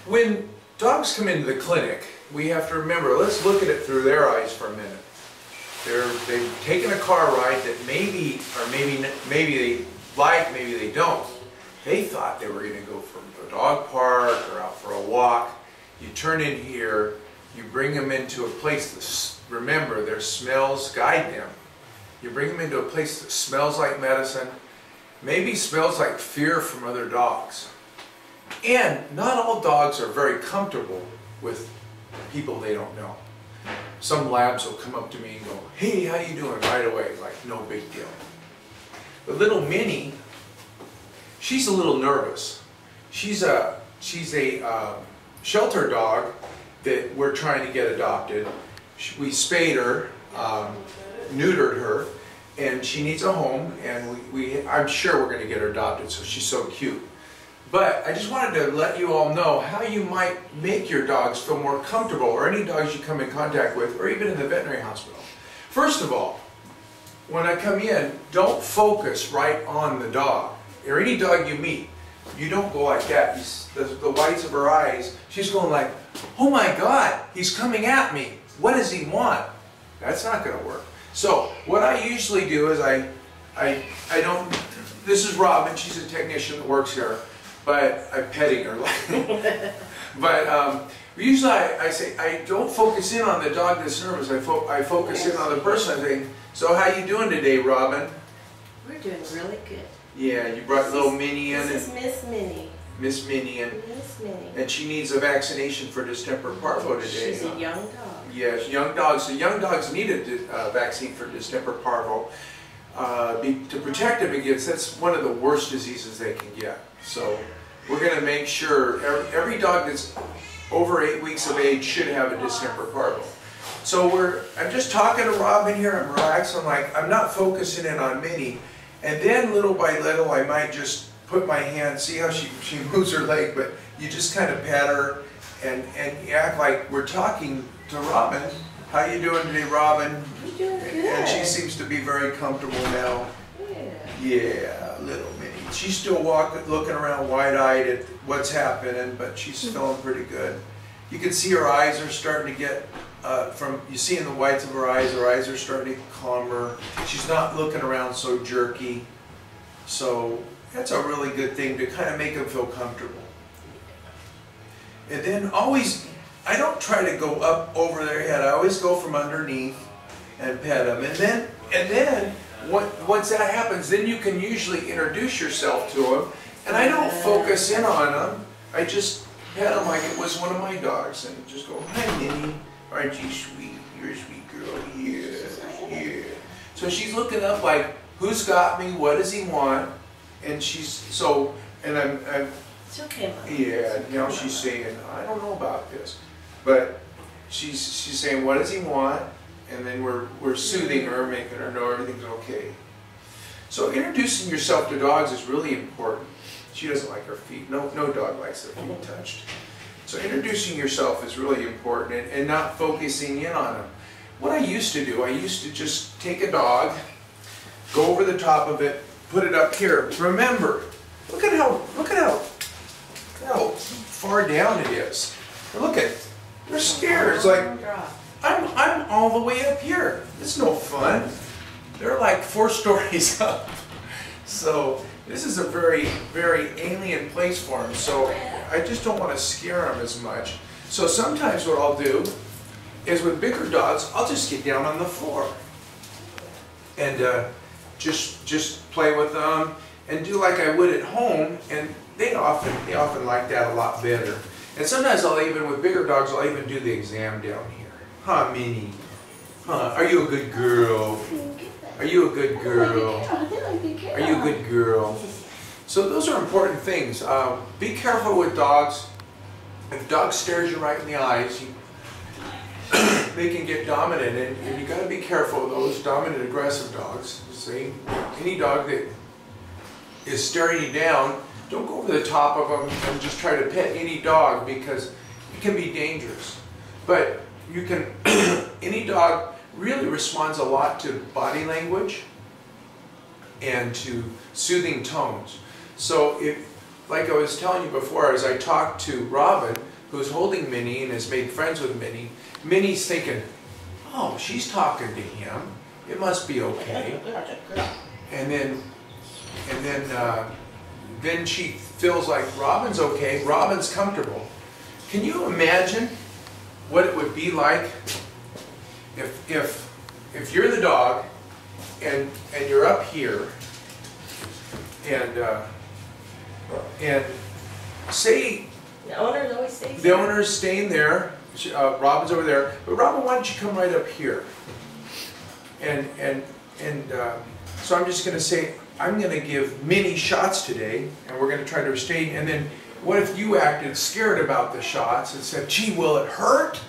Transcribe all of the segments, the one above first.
When dogs come into the clinic, we have to remember, let's look at it through their eyes for a minute. They've taken a car ride that maybe they like, maybe they don't. They thought they were going to go from a dog park or out for a walk. You turn in here, you bring them into a place that, remember, their smells guide them. You bring them into a place that smells like medicine, maybe smells like fear from other dogs. And not all dogs are very comfortable with people they don't know. Some labs will come up to me and go, "Hey, how you doing?" right away, like no big deal. But little Minnie, she's a little nervous. She's a shelter dog that we're trying to get adopted. We spayed her, neutered her, and she needs a home, and I'm sure we're going to get her adopted, so she's so cute. But I just wanted to let you all know how you might make your dogs feel more comfortable, or any dogs you come in contact with, or even in the veterinary hospital. First of all, when I come in, don't focus right on the dog, or any dog you meet. You don't go like that. The whites of her eyes, she's going like, "Oh my God, he's coming at me. What does he want?" That's not going to work. So what I usually do is I don't, this is Robin, she's a technician that works here, but I'm petting her. But usually I say, I don't focus in on the dog that's nervous, I focus in on the person. I say, "So how you doing today, Robin?" We're doing really good. Yeah, you brought little Minnie in. This is Miss Minnie. Miss Minnie, Miss Minnie. and she needs a vaccination for distemper parvo today. She's a young dog. Yes, young dogs. So young dogs need a vaccine for distemper parvo to protect them against. That's one of the worst diseases they can get. So we're going to make sure every dog that's over 8 weeks of age should have a distemper parvo. So I'm just talking to Robin here. I'm relaxed. I'm not focusing in on Minnie. And then little by little, I might just put my hand, see how she moves her leg, but you just kind of pat her and act like we're talking to Robin. "How you doing today, Robin?" You're doing good. And she seems to be very comfortable now. Yeah, little Minnie. She's still looking around wide-eyed at what's happening, but she's feeling pretty good. You can see her eyes are starting to get, you see in the whites of her eyes are starting to calmer. She's not looking around so jerky. So that's a really good thing to kind of make them feel comfortable. And then always, I don't try to go up over their head. I always go from underneath and pet them. And then once that happens, then you can usually introduce yourself to them. And I don't focus in on them. I just pet them like it was one of my dogs and just go, "Hi, Minnie. Aren't you sweet? You're a sweet girl." Yeah, yeah. So she's looking up like, "Who's got me? What does he want?" And I'm It's okay, Mom. yeah, now she's saying, "I don't know about this." But she's saying, "What does he want?" And then we're soothing her, making her know everything's okay. So introducing yourself to dogs is really important. She doesn't like her feet. No dog likes their feet touched. So introducing yourself is really important, and not focusing in on them. What I used to do, I used to just take a dog, go over the top of it, put it up here. Remember, look at how far down it is. Look at, they're scared. It's like, I'm all the way up here. It's no fun. They're like 4 stories up. So this is a very, very alien place for them. So I just don't want to scare them as much. So sometimes what I'll do is with bigger dogs, I'll just get down on the floor and just play with them and do like I would at home. And they often like that a lot better. And sometimes with bigger dogs, I'll even do the exam down here. "Huh, Minnie? Huh? Are you a good girl? Are you a good girl? Are you a good girl?" So those are important things. Be careful with dogs. If a dog stares you right in the eyes, they can get dominant, and you got to be careful of those dominant, aggressive dogs. See, any dog that is staring you down, don't go over the top of them and just try to pet any dog, because it can be dangerous. But you can, any dog really responds a lot to body language and to soothing tones. So like I was telling you before, as I talked to Robin, who's holding Minnie and has made friends with Minnie. Minnie's thinking, oh, she's talking to him. It must be okay. And then she feels like Robin's okay. Robin's comfortable. Can you imagine what it would be like if you're the dog and you're up here and say The owner always stays the owner's staying there, Robin's over there, but Robin, why don't you come right up here? So I'm just going to say, I'm going to give Minnie shots today, and we're going to try to restrain. And then, what if you acted scared about the shots and said, "Gee, will it hurt?"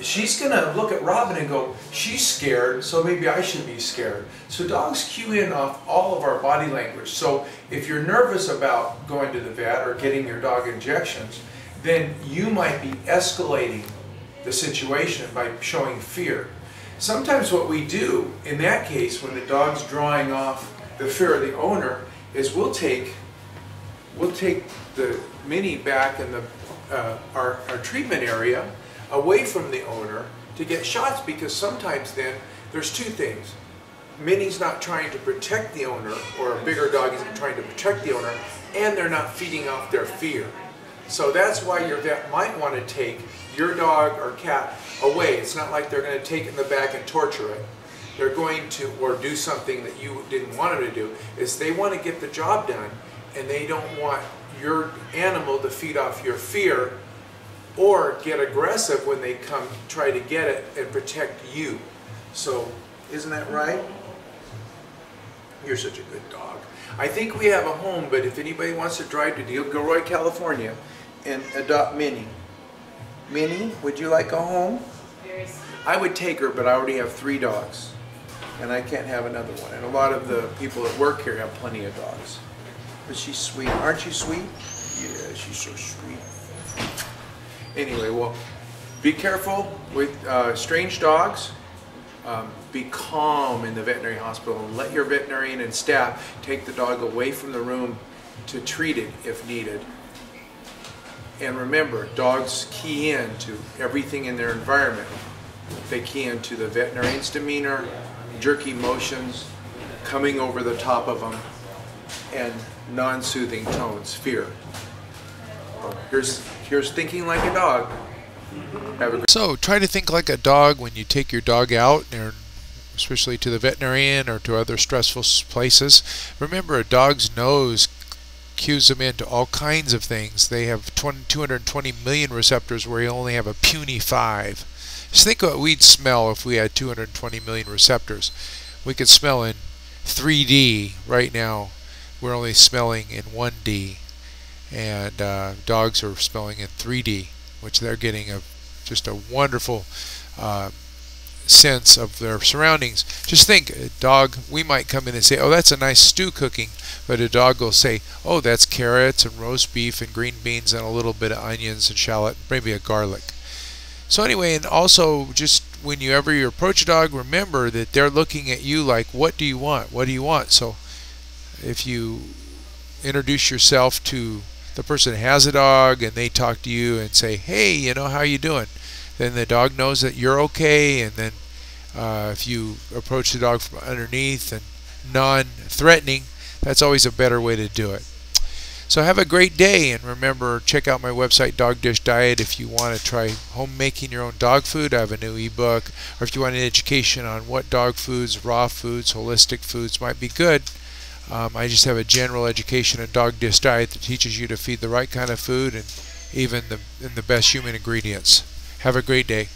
She's going to look at Robin and go, "She's scared, so maybe I should be scared." So dogs cue in off all of our body language. So if you're nervous about going to the vet or getting your dog injections, then you might be escalating the situation by showing fear. Sometimes what we do in that case, when the dog's drawing off the fear of the owner, is we'll take the Minnie back in our treatment area away from the owner to get shots, because sometimes then there's two things. Minnie's not trying to protect the owner, or a bigger dog isn't trying to protect the owner, and they're not feeding off their fear. So that's why your vet might want to take your dog or cat away. It's not like they're going to take it in the back and torture it. They're going to, or do something that you didn't want them to do, is they want to get the job done, and they don't want your animal to feed off your fear or get aggressive when they come try to get it and protect you. So, isn't that right? You're such a good dog. I think we have a home, but if anybody wants to drive to Gilroy, California and adopt Minnie. Minnie, would you like a home? Very sweet. I would take her, but I already have 3 dogs. And I can't have another one. And a lot of the people that work here have plenty of dogs. But she's sweet. Aren't you sweet? Yeah, she's so sweet. Anyway, well, be careful with strange dogs. Be calm in the veterinary hospital, and let your veterinarian and staff take the dog away from the room to treat it if needed. And remember, dogs key in to everything in their environment. They key into the veterinarian's demeanor, jerky motions, coming over the top of them, and non-soothing tones, fear. Here's thinking like a dog. So try to think like a dog when you take your dog out, or especially to the veterinarian or to other stressful places. Remember, a dog's nose cues them into all kinds of things. They have 220 million receptors where you only have a puny 5. Just think what we'd smell if we had 220 million receptors. We could smell in 3D. Right now we're only smelling in 1D, and dogs are smelling in 3D, which they're getting just a wonderful sense of their surroundings. Just think, a dog, we might come in and say, "Oh, that's a nice stew cooking," but a dog will say, "Oh, that's carrots and roast beef and green beans and a little bit of onions and shallot, maybe a garlic." So anyway, and also just whenever you approach a dog, remember that they're looking at you like, "What do you want? What do you want?" So if you introduce yourself to the person that has a dog and they talk to you and say, "Hey, you know, how you doing?" then the dog knows that you're okay. And then if you approach the dog from underneath and non-threatening, that's always a better way to do it. So have a great day, and remember, check out my website, Dog Dish Diet, if you want to try home making your own dog food. I have a new ebook, or if you want an education on what dog foods, raw foods, holistic foods might be good. I just have a general education on Dog Dish Diet that teaches you to feed the right kind of food and even the best human ingredients. Have a great day.